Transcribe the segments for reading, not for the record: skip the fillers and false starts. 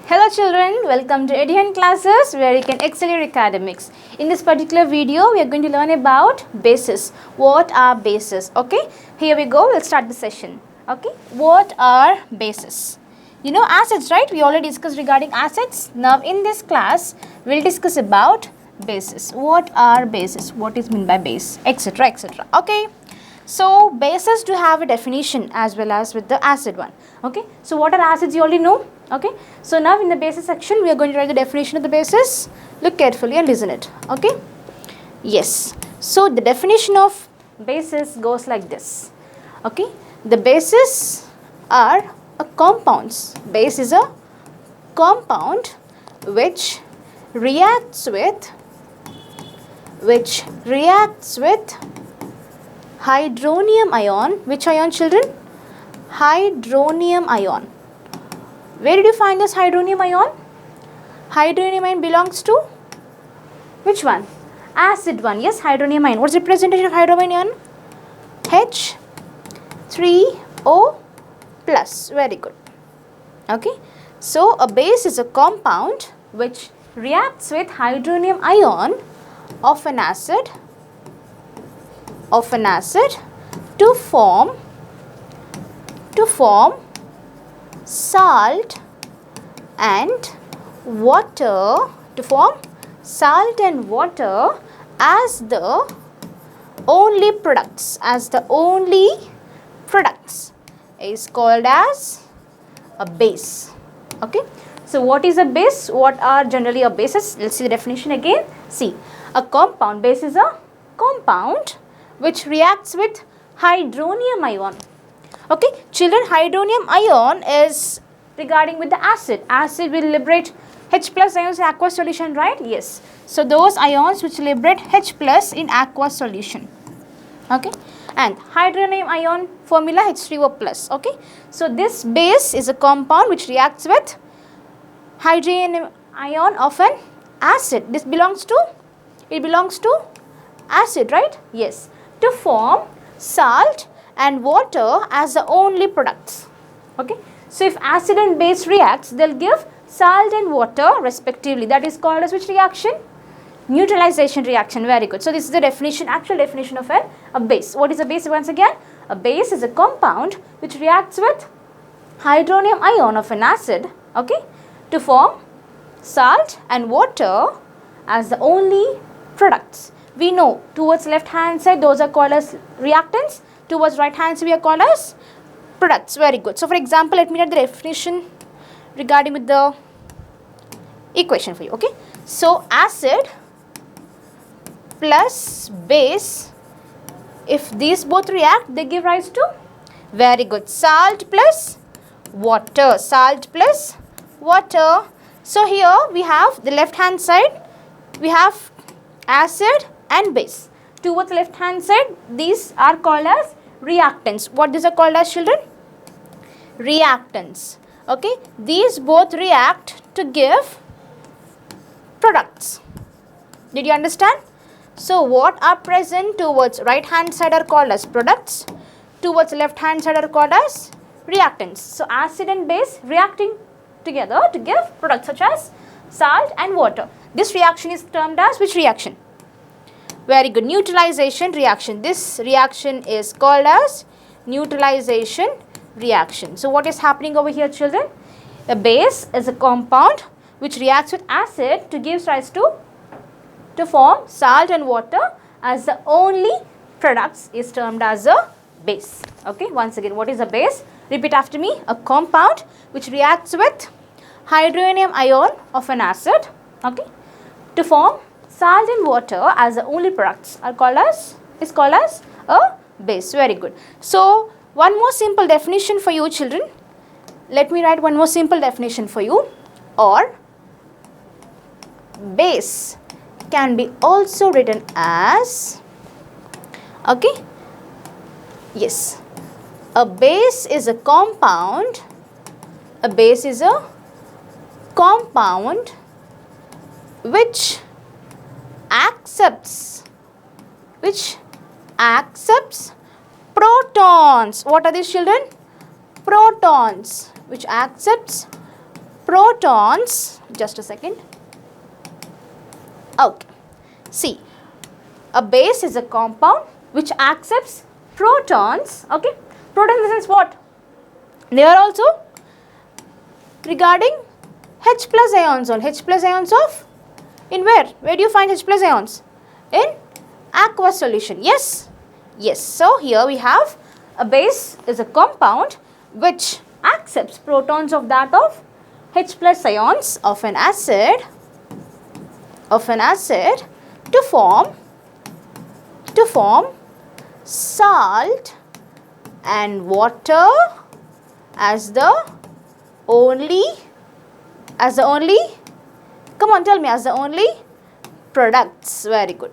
Hello children, welcome to EDUHUNT classes where you can excel your academics. In this particular video, we are going to learn about bases. What are bases? Okay, here we go, we'll start the session. Okay, what are bases? You know assets, right? We already discussed regarding assets. Now in this class, we'll discuss about bases. What are bases? What is meant by base? Etc. etc. Okay. So bases do have a definition as well as with the asset one. Okay. So what are assets you already know? Okay. So now in the basis section we are going to write the definition of the basis. Look carefully and listen it. Okay. Yes. So the definition of basis goes like this. Okay. The bases are a compounds. Base is a compound which reacts with hydronium ion. Which ion, children? Hydronium ion. Where did you find this hydronium ion? Hydronium ion belongs to which one? Acid one. Yes, hydronium ion. What's the representation of hydronium ion? H3O plus. Very good. Okay. So a base is a compound which reacts with hydronium ion of an acid to form salt and water, as the only products, is called as a base. Okay. So what is a base? What are generally a bases? Let's see the definition again. See, a compound, base is a compound which reacts with hydronium ion. Okay, children, hydronium ion is regarding with the acid. Acid will liberate H plus ions in aqueous solution, right? Yes. So those ions which liberate H plus in aqueous solution. Okay, and hydronium ion formula H3O plus. Okay, so this base is a compound which reacts with hydronium ion of an acid. This belongs to acid, right? Yes. To form salt and water as the only products. Okay. So if acid and base reacts, they'll give salt and water respectively. That is called as which reaction? Neutralization reaction. Very good. So this is the definition, actual definition of a base. What is a base once again? A base is a compound which reacts with hydronium ion of an acid, okay, to form salt and water as the only products. We know towards left hand side those are called as reactants, towards right hand side we are called as products. Very good. So for example, let me write the definition regarding with the equation for you. Okay. So acid plus base, if these both react, they give rise to, very good, salt plus water. So here we have the left hand side, we have acid and base. Towards left hand side, these are called as reactants. What these are called as, children? Reactants. Okay, these both react to give products. Did you understand? So what are present towards right hand side are called as products, towards left hand side are called as reactants. So acid and base reacting together to give products such as salt and water. This reaction is termed as which reaction? Very good, neutralization reaction. This reaction is called as neutralization reaction. So what is happening over here, children? A base is a compound which reacts with acid to give rise to form salt and water as the only products is termed as a base. Okay, once again, what is a base? Repeat after me. A compound which reacts with hydronium ion of an acid, okay, to form salt and water as the only products are called as a base. Very good. So one more simple definition for you, children. Let me write one more simple definition for you. Or base can be also written as, okay, yes, a base is a compound which accepts protons. What are these, children? Protons, which accepts protons, just a second. Okay, see, a base is a compound which accepts protons. Okay, protons in the sense what? They are also regarding H plus ions on H plus ions of, in where? Where do you find H plus ions? In aqueous solution. Yes, yes. So here we have a base is a compound which accepts protons of that of H plus ions of an acid to form salt and water as the only, come on, tell me, as the only products. Very good.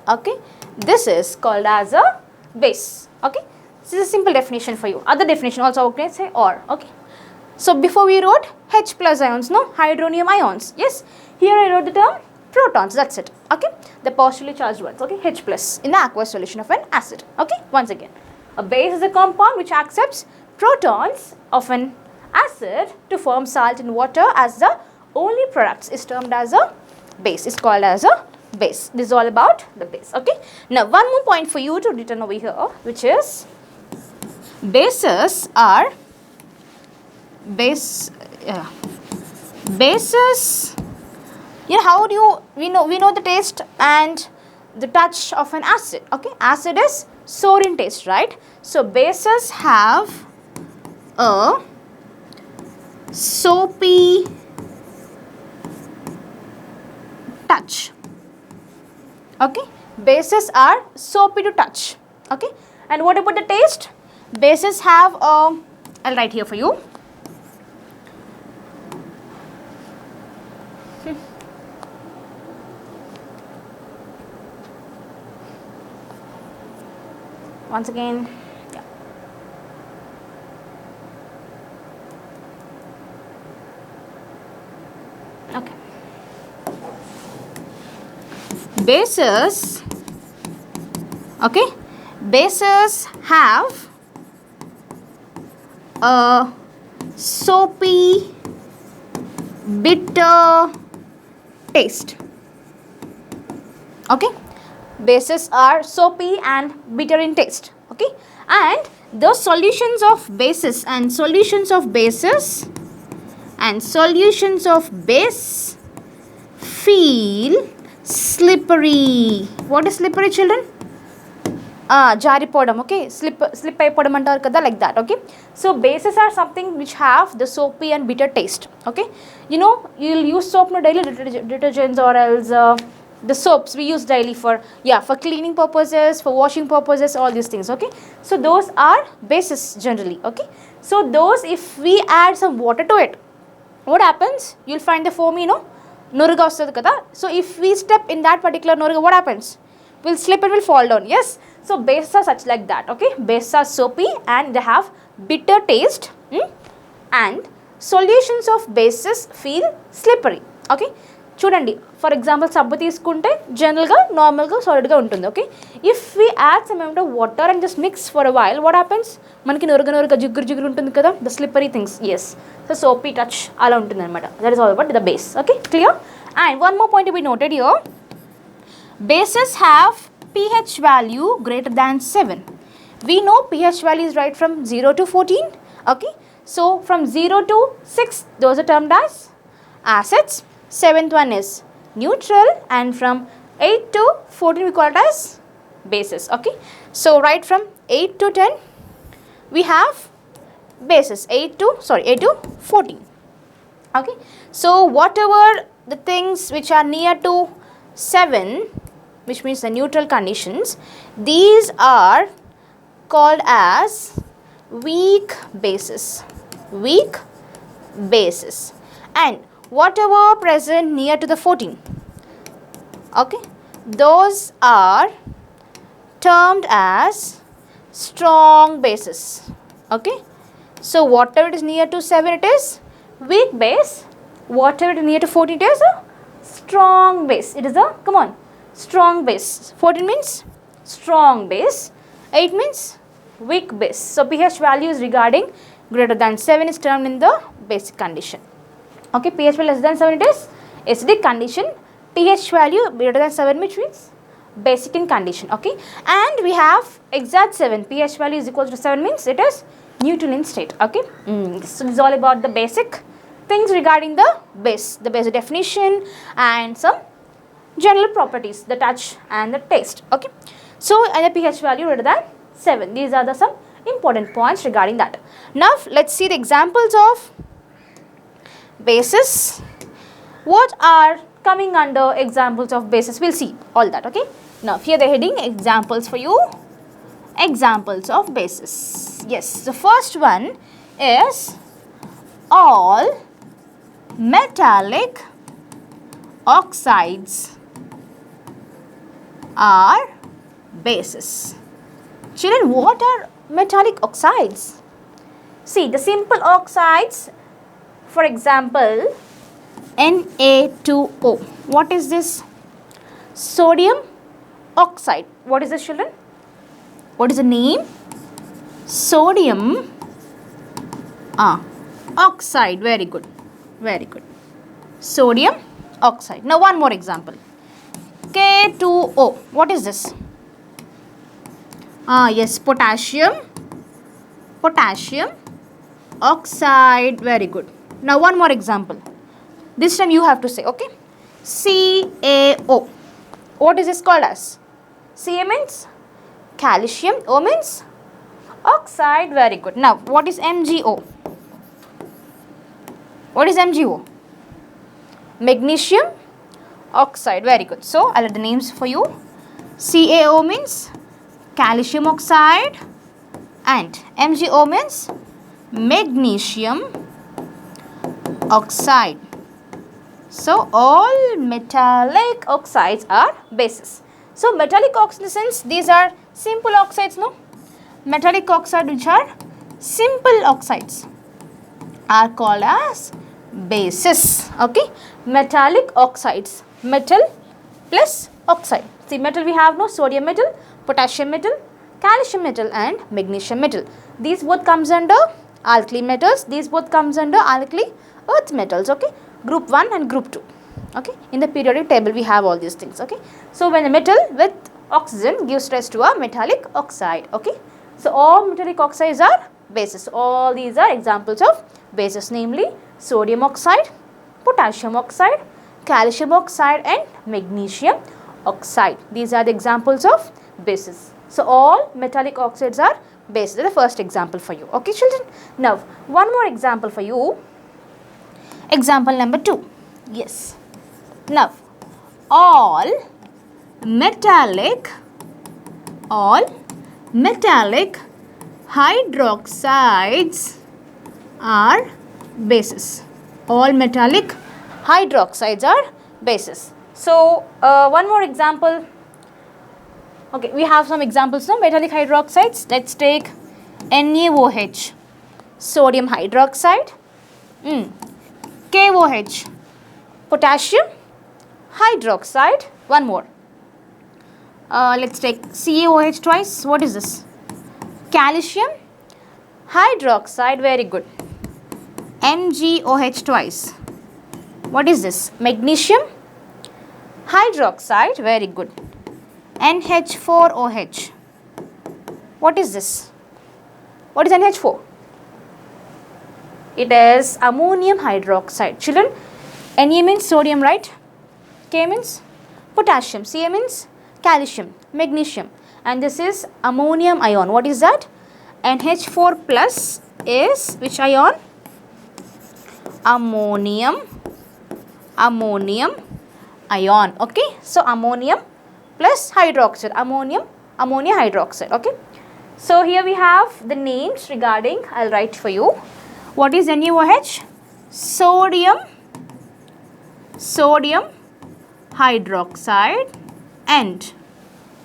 Okay, this is called as a base. Okay, this is a simple definition for you. Other definition also, okay, say or. Okay, so before we wrote H plus ions, no, hydronium ions. Yes, here I wrote the term protons. That's it. Okay, the positively charged ones. Okay, H plus in the aqueous solution of an acid. Okay, once again, a base is a compound which accepts protons of an acid to form salt and water as the only products, is termed as a base, is called as a base. This is all about the base. Okay, now one more point for you to return over here, which is bases are bases. Yeah, how do you, we know the taste and the touch of an acid. Okay, acid is sour in taste, right? So bases have a soapy touch. Okay, bases are soapy to touch. Okay, and what about the taste? Bases have a, I'll write here for you. Once again, yeah. Okay. Bases, okay, bases have a soapy, bitter taste. Okay, bases are soapy and bitter in taste. Okay, and the solutions of bases and solutions of bases base feel slippery. What is slippery, children? Jaripodam. Okay, slip ayipodam antaru kada, like that. Okay, so bases are something which have the soapy and bitter taste. Okay, you know, you'll use soap no daily detergents or else the soaps we use daily for, yeah, for cleaning purposes, for washing purposes, all these things. Okay, so those are bases generally. Okay, so those, if we add some water to it, what happens? You'll find the foamy, you know, nuruga vastadu kada. So if we step in that particular nuruga, what happens? We'll slip and will fall down. Yes, so bases are such like that. Okay, bases are soapy and they have bitter taste, and solutions of bases feel slippery. Okay, చూడండి, for example సబ్బు తీసుకుంటే జనరల్గా నార్మల్గా సాలిడ్గా ఉంటుంది. Okay, if we add some amount of water and just mix for a while, what happens? మనకి నురగ జిగురు ఉంటుంది కదా, the slippery things. Yes, so soapy touch అలా ఉంటుంది అనమాట. That is all about the base. Okay, clear? And one more point be noted here. Bases have pH value greater than 7. We know pH value is right from 0 to 14. Okay, so from 0 to 6, those are termed as acids. 7th one is neutral, and from 8 to 14 we call it as bases. Okay, so right from 8 to 10 we have bases. 8 to 14. Okay, so whatever the things which are near to 7, which means the neutral conditions, these are called as weak bases. Weak bases. And whatever present near to the 14, okay, those are termed as strong bases. Okay, so whatever it is near to 7, it is weak base. Whatever it is near to 14, it is a strong base. It is a, come on, strong base. 14 means strong base, 8 means weak base. So pH value is regarding greater than 7 is termed in the basic condition. Okay, pH value less than 7 it is acidic condition. pH value greater than 7 which means basic in condition. Okay, and we have exact 7, pH value is equal to 7 means it is neutral in state. Okay, so this is all about the basic things regarding the basic definition and some general properties, the touch and the taste. Okay, so and the pH value greater than 7, these are the some important points regarding that. Now let's see the examples of bases. What are coming under examples of bases? We'll see all that. Okay, now here the heading examples for you. Examples of bases. Yes, the first one is all metallic oxides are bases. Children, what are metallic oxides? See, the simple oxides, for example, Na2O. What is this? Sodium oxide. What is this, children? What is the name? Sodium oxide. Very good. Very good. Sodium oxide. Now one more example. K2O. What is this? Yes, potassium oxide. Very good. Now one more example. This time you have to say, okay? CaO. What is this called as? Ca means calcium, O means oxide. Very good. Now what is MgO? What is MgO? Magnesium oxide. Very good. So I'll add the names for you. CaO means calcium oxide and MgO means magnesium oxide. So all metallic oxides are bases. So metallic oxides, in the sense these are simple oxides, no? Metallic oxide which are simple oxides are called as bases. Okay, metallic oxides, metal plus oxide. See, metal we have no sodium metal, potassium metal, calcium metal and magnesium metal. These both comes under alkali metals. These both comes under alkali earth metals. Okay, group 1 and group 2. Okay, in the periodic table we have all these things. Okay, so when a metal with oxygen gives rise to a metallic oxide. Okay, so all metallic oxides are bases. All these are examples of bases, namely sodium oxide, potassium oxide, calcium oxide and magnesium oxide. These are the examples of bases. So all metallic oxides are bases. That is the first example for you. Okay, children. Now one more example for you. Example number 2. Yes. Now all metallic hydroxides are bases. All metallic hydroxides are bases. So one more example. Okay, we have some examples now. Metallic hydroxides. Let's take NaOH, sodium hydroxide, KOH, potassium hydroxide. One more. Let's take CaOH twice. What is this? Calcium hydroxide. Very good. MgOH twice. What is this? Magnesium hydroxide. Very good. NH4OH. What is this? What is NH4? It is ammonium hydroxide. Children, Na means sodium, right? K means potassium. Ca means calcium, magnesium. And this is ammonium ion. What is that? NH4 plus is which ion? Ammonium ion. Okay. So ammonium plus hydroxide. Ammonia hydroxide. Okay. So here we have the names regarding. I'll write for you. What is NaOH? Sodium hydroxide and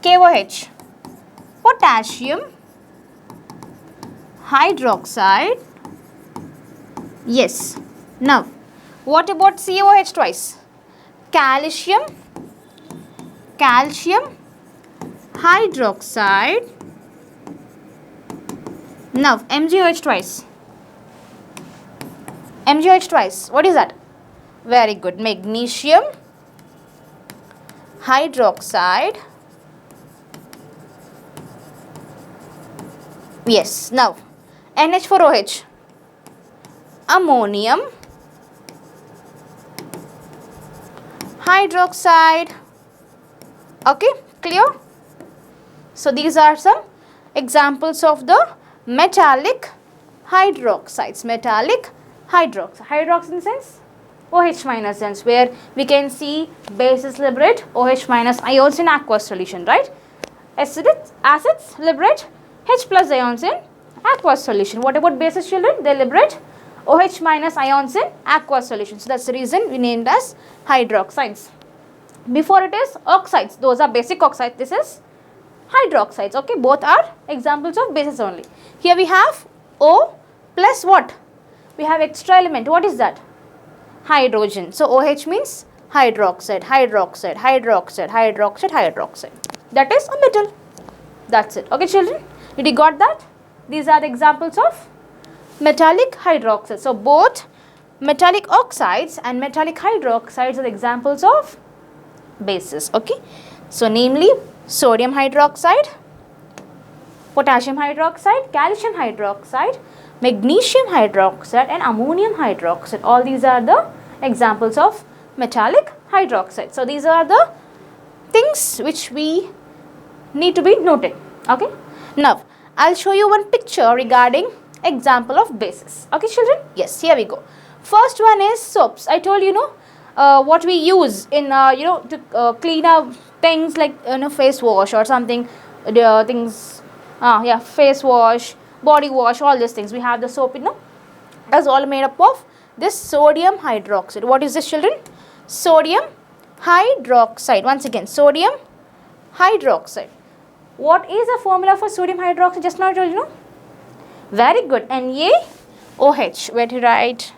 KOH, potassium hydroxide. Yes. Now, what about COH twice? Calcium hydroxide. Now, MgOH twice. MgOH twice. What is that? Very good. Magnesium hydroxide. Yes. Now, NH4OH. Ammonium hydroxide. Okay, clear? So these are some examples of the metallic hydroxides. Metallic hydroxide. Hydroxide in the sense OH minus sense, where we can see bases liberate OH minus ions in aqueous solution, right? Acids liberate H plus ions in aqueous solution. What about bases, children? They liberate OH minus ions in aqueous solution. So that's the reason we named as hydroxides. Before it is oxides. Those are basic oxides. This is hydroxides. Okay, both are examples of bases only. Here we have O plus what? We have extra element. What is that? Hydrogen. So OH means hydroxide, hydroxide, hydroxide, hydroxide, hydroxide. That is a metal. That's it. Okay, children. Did you got that? These are the examples of metallic hydroxides. So both metallic oxides and metallic hydroxides are the examples of bases. Okay. So namely sodium hydroxide, potassium hydroxide, calcium hydroxide, magnesium hydroxide and ammonium hydroxide. All these are the examples of metallic hydroxide. So these are the things which we need to be noted. Okay. Now I'll show you one picture regarding example of bases. Okay, children? Yes, here we go. First one is soaps. I told you, what we use in to clean up things like face wash or something. Face wash, body wash, all these things. We have the soap, that's all made up of this sodium hydroxide. What is this, children? Sodium hydroxide. Once again, sodium hydroxide. What is the formula for sodium hydroxide? Just now I told you, Very good. NaOH. Where to write?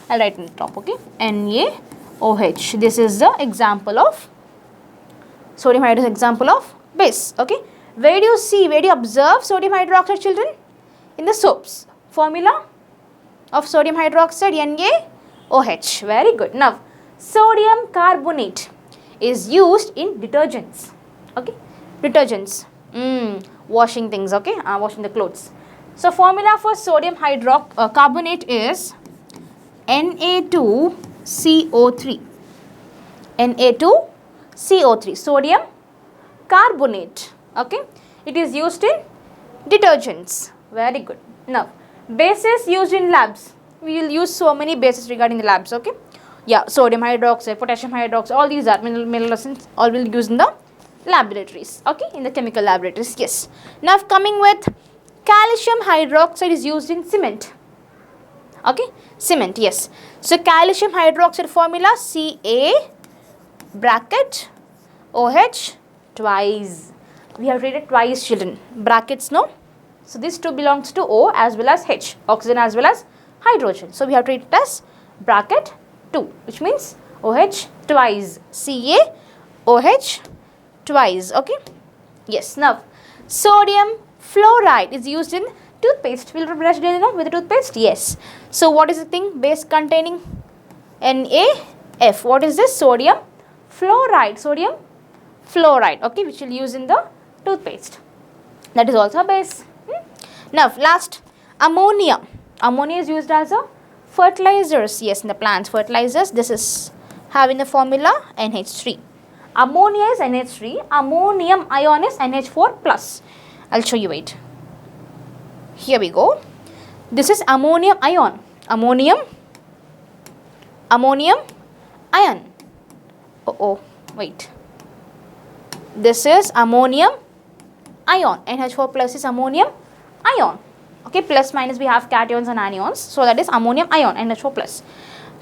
I'll write on the top, okay? NaOH. This is the example of sodium hydroxide, example of base, okay? Where do you observe sodium hydroxide, children? In the soaps. Formula of sodium hydroxide, NaOH. Very good. Now, sodium carbonate is used in detergents, okay? Detergents. Washing things, okay? Washing the clothes. So, formula for sodium carbonate is Na2CO3. Na2CO3. Sodium carbonate. Okay. It is used in detergents. Very good. Now, bases used in labs. We will use so many bases regarding the labs. Okay. Yeah. Sodium hydroxide, potassium hydroxide. All these are mineral acids. All will use in the laboratories. Okay. In the chemical laboratories. Yes. Now, coming with calcium hydroxide is used in cement. Okay, cement, yes. So, calcium hydroxide formula Ca bracket OH twice. We have read it twice, children. Brackets, no? So, this 2 belongs to O as well as H, oxygen as well as hydrogen. So, we have to read it as bracket 2, which means OH twice. Ca OH twice. Okay, yes. Now, sodium fluoride is used in toothpaste. Will you brush with the toothpaste? Yes. So, what is the thing? Base containing NaF. What is this? Sodium fluoride. Sodium fluoride. Okay, which will use in the toothpaste. That is also a base. Now, last, ammonia. Ammonia is used as a fertilizers. Yes, in the plants fertilizers. This is having the formula NH3. Ammonia is NH3. Ammonium ion is NH4 plus. I'll show you, wait. Here we go. This is ammonium ion. Ammonium ion. Wait. This is ammonium ion. NH4 plus is ammonium ion. Okay, plus minus we have cations and anions. So that is ammonium ion, NH4 plus.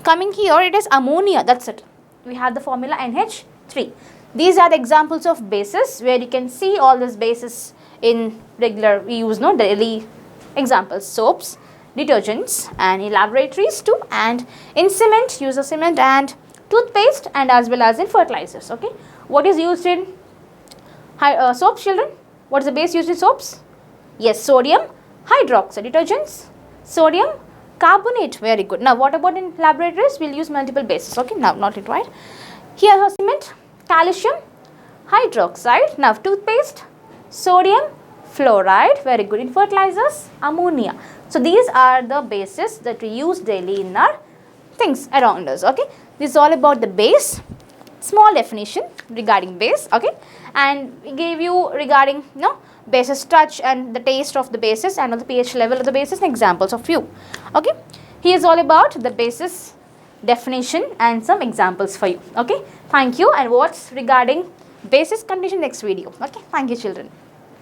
Coming here, it is ammonia. That's it. We have the formula NH3. These are the examples of bases where you can see all these bases in regular, we use daily examples, soaps, detergents, and in laboratories too, and in cement, use of cement and toothpaste, and as well as in fertilizers. Okay, what is used in soaps, children? What is the base used in soaps? Yes, sodium hydroxide. Detergents, sodium Carbonate, very good. Now what about in laboratories? We'll use multiple bases. Okay, now not required. Here cement, calcium hydroxide. Now toothpaste, sodium fluoride, very good. In fertilizers, ammonia. So these are the bases that we use daily in our things around us. Okay, this is all about the base. Small definition regarding base. Okay, and we gave you regarding bases touch and the taste of the bases and the pH level of the bases and examples of few. Okay, here is all about the basis definition and some examples for you. Okay, thank you, and what's regarding basis condition next video. Okay, thank you children.